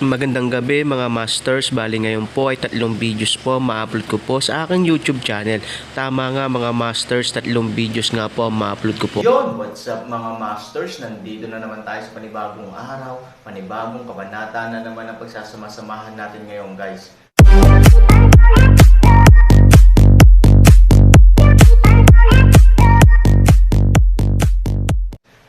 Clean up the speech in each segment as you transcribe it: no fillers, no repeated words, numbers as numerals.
Magandang gabi mga masters, bali ngayon po ay 3 videos po ma-upload ko po sa aking YouTube channel. Tama nga mga masters, 3 videos nga po ma-upload ko po. Yon, what's up mga masters? Nandito na naman tayo sa panibagong araw, panibagong kabanata na naman ang pagsasama-samahan natin ngayon guys.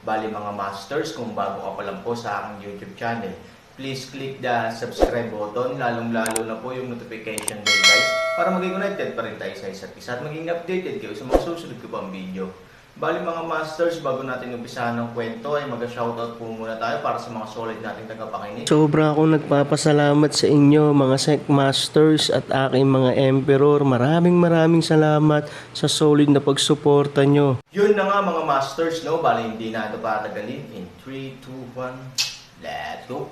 Bali mga masters, kung bago ka pa lang po sa aking YouTube channel, please click the subscribe button, lalong-lalo na po yung notification bell guys, para maging connected pa rin tayo sa isa't isa at maging updated kayo sa mga susunod ko pang video. Bali mga masters, bago natin umpisahan ng kwento ay mag-shoutout po muna tayo para sa mga solid nating tagapakinig. Sobra akong nagpapasalamat sa inyo mga Sec Masters at aking mga Emperor. Maraming salamat sa solid na pagsuporta nyo. Yun na nga mga masters, no? Bali hindi na ito patagalin. In 3, 2, 1, let's go!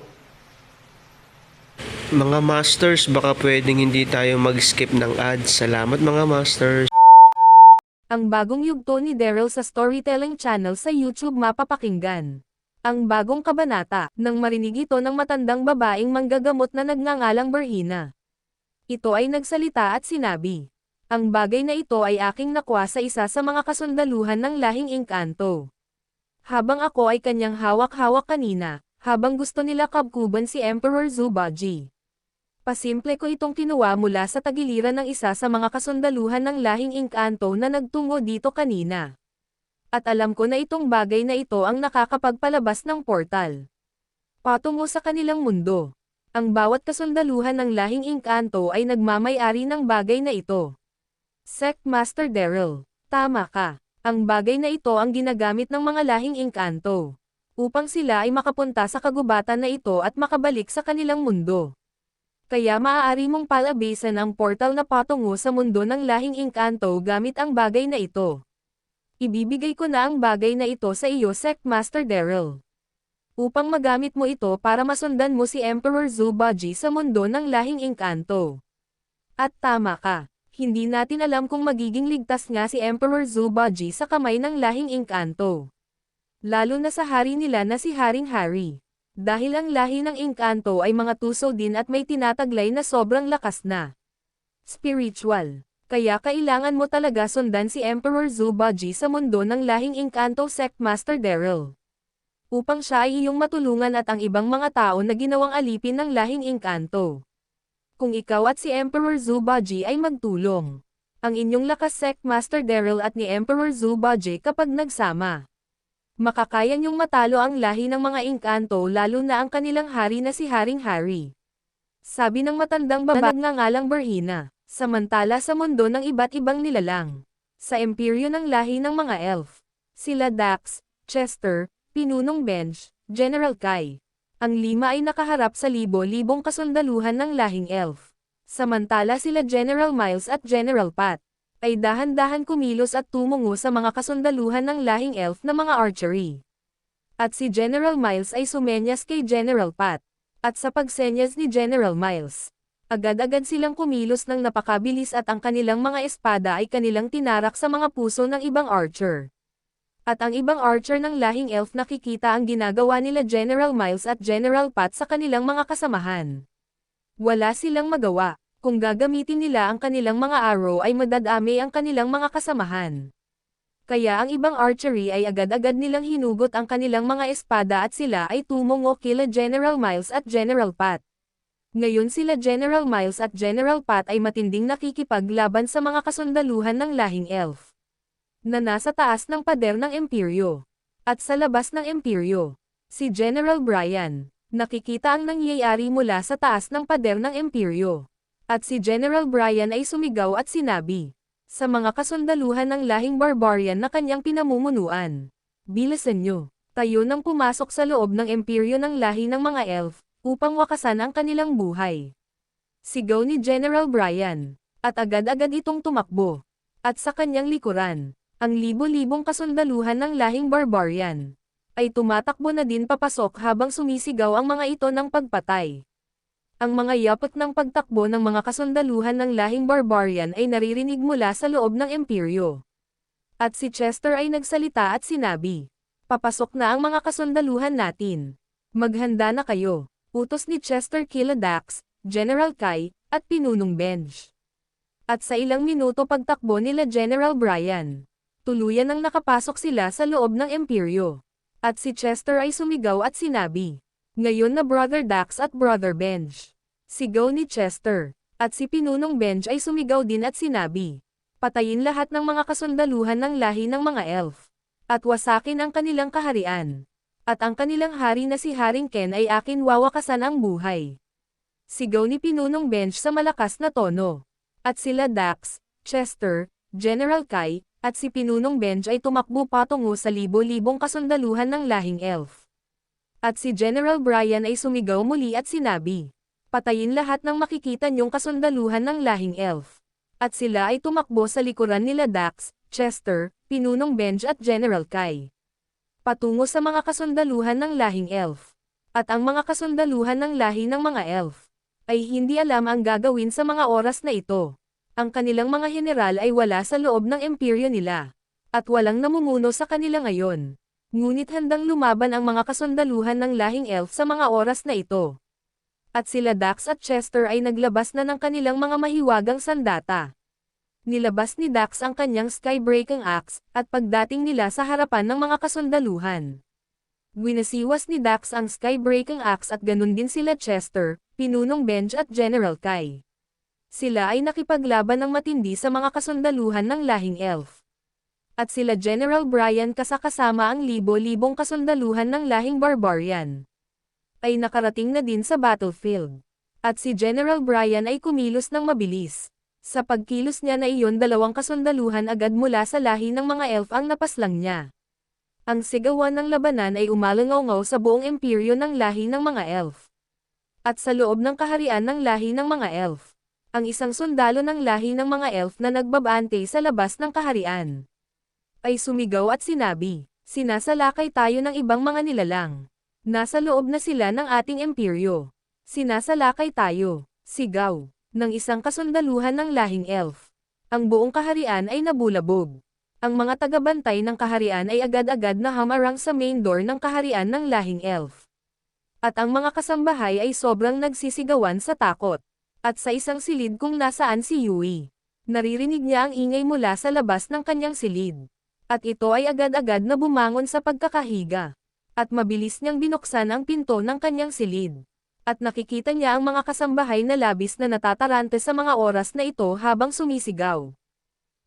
Mga masters, baka pwedeng hindi tayo mag-skip ng ads. Salamat mga masters. Ang bagong yugto ni Daryl sa storytelling channel sa YouTube mapapakinggan. Ang bagong kabanata, nang marinig ito ng matandang babaeng manggagamot na nagngangalang Berhina. Ito ay nagsalita at sinabi, "Ang bagay na ito ay aking nakuha sa isa sa mga kasundaluhan ng lahing Engkanto. Habang ako ay kanyang hawak-hawak kanina, habang gusto nila kabkuban si Emperor Zubaji. Pasimple ko itong kinuha mula sa tagiliran ng isa sa mga kasundaluhan ng lahing Engkanto na nagtungo dito kanina. At alam ko na itong bagay na ito ang nakakapagpalabas ng portal patungo sa kanilang mundo. Ang bawat kasundaluhan ng lahing Engkanto ay nagmamay-ari ng bagay na ito." Sec Master Daryl, tama ka. Ang bagay na ito ang ginagamit ng mga lahing Engkanto upang sila ay makapunta sa kagubatan na ito at makabalik sa kanilang mundo. Kaya maaari mong palabasan ang portal na patungo sa mundo ng lahing Engkanto gamit ang bagay na ito. Ibibigay ko na ang bagay na ito sa iyo Sec Master Daryl, upang magamit mo ito para masundan mo si Emperor Zubaji sa mundo ng lahing Engkanto. At tama ka, hindi natin alam kung magiging ligtas nga si Emperor Zubaji sa kamay ng lahing Engkanto. Lalo na sa hari nila na si Haring Hari. Dahil ang lahi ng Engkanto ay mga tuso din at may tinataglay na sobrang lakas na spiritual. Kaya kailangan mo talaga sundan si Emperor Zubaji sa mundo ng lahing Engkanto Sec Master Daryl, upang siya ay iyong matulungan at ang ibang mga tao na ginawang alipin ng lahing Engkanto. Kung ikaw at si Emperor Zubaji ay magtulong, ang inyong lakas Sec Master Daryl at ni Emperor Zubaji kapag nagsama, makakaya niyong matalo ang lahi ng mga Engkanto lalo na ang kanilang hari na si Haring Hari. Sabi ng matandang babae na nagngangalang Berhina. Samantala sa mundo ng iba't ibang nilalang, sa imperyo ng lahi ng mga elf, sila Dax, Chester, Pinunong Bench, General Kai. Ang 5 ay nakaharap sa libo-libong kasundaluhan ng lahing elf. Samantala sila General Miles at General Pat ay dahan-dahan kumilos at tumungo sa mga kasundaluhan ng lahing elf na mga archery. At si General Miles ay sumenyas kay General Pat. At sa pagsenyas ni General Miles, agad-agad silang kumilos ng napakabilis at ang kanilang mga espada ay kanilang tinarak sa mga puso ng ibang archer. At ang ibang archer ng lahing elf nakikita ang ginagawa nila General Miles at General Pat sa kanilang mga kasamahan. Wala silang magawa. Kung gagamitin nila ang kanilang mga arrow ay madadami ang kanilang mga kasamahan. Kaya ang ibang archery ay agad-agad nilang hinugot ang kanilang mga espada at sila ay tumungo kila General Miles at General Pat. Ngayon sila General Miles at General Pat ay matinding nakikipaglaban sa mga kasundaluhan ng lahing elf na nasa taas ng pader ng imperyo. At sa labas ng imperyo, si General Brian, nakikita ang nangyayari mula sa taas ng pader ng imperyo. At si General Brian ay sumigaw at sinabi sa mga kasundaluhan ng lahing barbarian na kanyang pinamumunuan, "Bilisan nyo, tayo nang pumasok sa loob ng imperyo ng lahi ng mga elf, upang wakasan ang kanilang buhay." Sigaw ni General Brian, at agad-agad itong tumakbo. At sa kanyang likuran, ang libo-libong kasundaluhan ng lahing barbarian ay tumatakbo na din papasok habang sumisigaw ang mga ito ng pagpatay. Ang mga yapot ng pagtakbo ng mga kasundaluhan ng lahing barbarian ay naririnig mula sa loob ng imperyo. At si Chester ay nagsalita at sinabi, "Papasok na ang mga kasundaluhan natin. Maghanda na kayo." utos ni Chester kila Dax, General Kai, at Pinunong Benj. At sa ilang minuto pagtakbo nila General Brian, tuluyan nang nakapasok sila sa loob ng Imperyo. At si Chester ay sumigaw at sinabi, "Ngayon na Brother Dax at Brother Benj." Sigaw ni Chester. At si Pinunong Benj ay sumigaw din at sinabi, "Patayin lahat ng mga kasundaluhan ng lahi ng mga elf. At wasakin ang kanilang kaharian. At ang kanilang hari na si Haring Ken ay akin wawakasan ang buhay." Sigaw ni Pinunong Benj sa malakas na tono. At sila Dax, Chester, General Kai, at si Pinunong Benj ay tumakbo patungo sa libo-libong kasundaluhan ng lahing elf. At si General Brian ay sumigaw muli at sinabi, "Patayin lahat ng makikita niyong kasundaluhan ng lahing elf." At sila ay tumakbo sa likuran nila Dax, Chester, Pinunong Benj at General Kai, patungo sa mga kasundaluhan ng lahing elf. At ang mga kasundaluhan ng lahi ng mga elf ay hindi alam ang gagawin sa mga oras na ito. Ang kanilang mga general ay wala sa loob ng imperyo nila. At walang namumuno sa kanila ngayon. Ngunit handang lumaban ang mga kasundaluhan ng lahing elf sa mga oras na ito. At sila Dax at Chester ay naglabas na ng kanilang mga mahiwagang sandata. Nilabas ni Dax ang kanyang sky-breaking axe, at pagdating nila sa harapan ng mga kasundaluhan, winasiwas ni Dax ang sky-breaking axe at ganun din sila Chester, Pinunong Benj at General Kai. Sila ay nakipaglaban ng matindi sa mga kasundaluhan ng lahing elf. At sila General Brian kasama ang libo-libong kasundaluhan ng lahing barbarian ay nakarating na din sa battlefield. At si General Brian ay kumilos ng mabilis. Sa pagkilos niya na iyon, dalawang kasundaluhan agad mula sa lahi ng mga elf ang napaslang niya. Ang sigawan ng labanan ay umalangaw sa buong imperyo ng lahi ng mga elf. At sa loob ng kaharian ng lahi ng mga elf, ang isang sundalo ng lahi ng mga elf na nagbabante sa labas ng kaharian ay sumigaw at sinabi, "Sinasalakay tayo ng ibang mga nilalang. Nasa loob na sila ng ating imperyo. Sinasalakay tayo." Sigaw ng isang kasundaluhan ng lahing elf. Ang buong kaharian ay nabulabog. Ang mga tagabantay ng kaharian ay agad-agad na hamarang sa main door ng kaharian ng lahing elf. At ang mga kasambahay ay sobrang nagsisigawan sa takot. At sa isang silid kung nasaan si Yui, naririnig niya ang ingay mula sa labas ng kanyang silid. At ito ay agad-agad na bumangon sa pagkakahiga. At mabilis niyang binuksan ang pinto ng kanyang silid. At nakikita niya ang mga kasambahay na labis na natatarante sa mga oras na ito habang sumisigaw.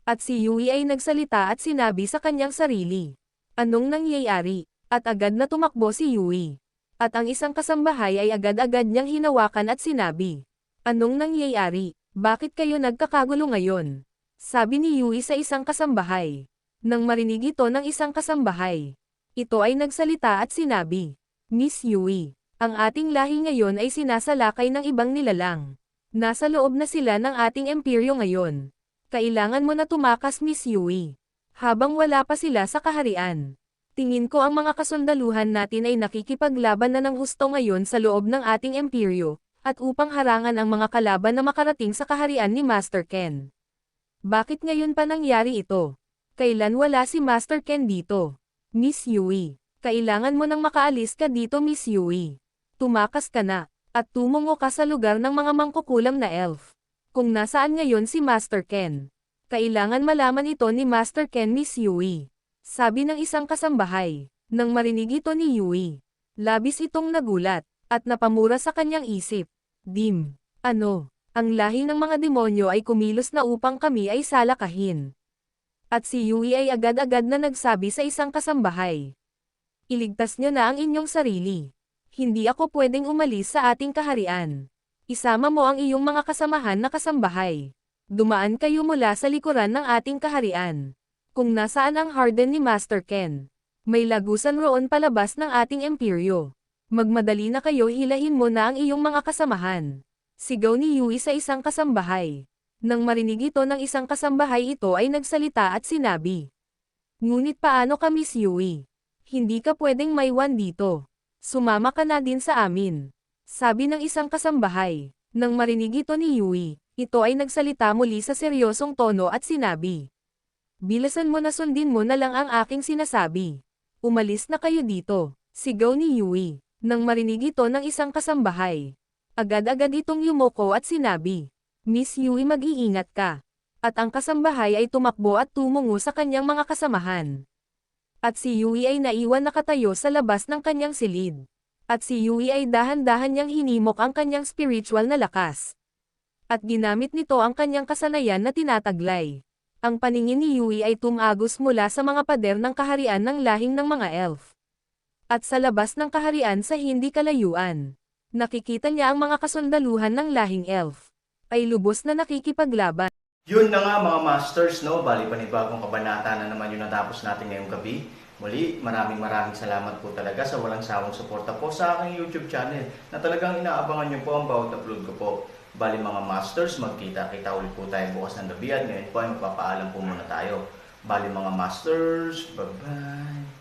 At si Yui ay nagsalita at sinabi sa kanyang sarili, "Anong nangyayari?" At agad na tumakbo si Yui. At ang isang kasambahay ay agad-agad niyang hinawakan at sinabi, "Anong nangyayari? Bakit kayo nagkakagulo ngayon?" Sabi ni Yui sa isang kasambahay. Nang marinig ito ng isang kasambahay, ito ay nagsalita at sinabi, "Miss Yui, ang ating lahi ngayon ay sinasalakay ng ibang nilalang. Nasa loob na sila ng ating imperyo ngayon. Kailangan mo na tumakas, Miss Yui. Habang wala pa sila sa kaharian. Tingin ko ang mga kasundaluhan natin ay nakikipaglaban na ng husto ngayon sa loob ng ating imperyo, at upang harangan ang mga kalaban na makarating sa kaharian ni Master Ken. Bakit ngayon pa nangyari ito? Kailan wala si Master Ken dito? Miss Yui, kailangan mo nang makaalis ka dito, Miss Yui. Tumakas ka na, at tumungo ka sa lugar ng mga mangkukulam na elf. Kung nasaan ngayon si Master Ken, kailangan malaman ito ni Master Ken, Miss Yui." Sabi ng isang kasambahay. Nang marinig ito ni Yui, labis itong nagulat, at napamura sa kanyang isip. Ano? Ang lahi ng mga demonyo ay kumilos na upang kami ay salakahin." At si Yui ay agad-agad na nagsabi sa isang kasambahay, "Iligtas niyo na ang inyong sarili. Hindi ako pwedeng umalis sa ating kaharian. Isama mo ang iyong mga kasamahan na kasambahay. Dumaan kayo mula sa likuran ng ating kaharian. Kung nasaan ang harden ni Master Ken, may lagusan roon palabas ng ating imperyo. Magmadali na kayo, hilahin mo na ang iyong mga kasamahan." Sigaw ni Yui sa isang kasambahay. Nang marinig ito ng isang kasambahay, ito ay nagsalita at sinabi, "Ngunit paano ka, Miss Yui? Hindi ka pwedeng maiwan dito. Sumama ka na din sa amin." Sabi ng isang kasambahay. Nang marinig ito ni Yui, ito ay nagsalita muli sa seryosong tono at sinabi, "Bilasan mo na, sundin mo na lang ang aking sinasabi. Umalis na kayo dito." Sigaw ni Yui. Nang marinig ito ng isang kasambahay, agad-agad itong yumoko at sinabi, Miss Yui, mag-iingat ka. At ang kasambahay ay tumakbo at tumungo sa kanyang mga kasamahan. At si Yui ay naiwan nakatayo sa labas ng kanyang silid. At si Yui ay dahan-dahan niyang hinimok ang kanyang spiritual na lakas. At ginamit nito ang kanyang kasanayan na tinataglay. Ang paningin ni Yui ay tumagos mula sa mga pader ng kaharian ng lahing ng mga elf. At sa labas ng kaharian sa hindi kalayuan, nakikita niya ang mga kasundaluhan ng lahing elf. Ay lubos na nakikipaglaban. Yun na nga mga masters, no? Bali panibagong kabanata na naman yung natapos natin ngayong gabi. Muli, maraming salamat po talaga sa walang sawang suporta po sa aking YouTube channel na talagang inaabangan nyo po ang bawat upload ko po. Bali mga masters, magkita-kita ulit po tayo bukas ng gabi at ngayon po ay magpapaalam po muna tayo. Bali mga masters, bye-bye!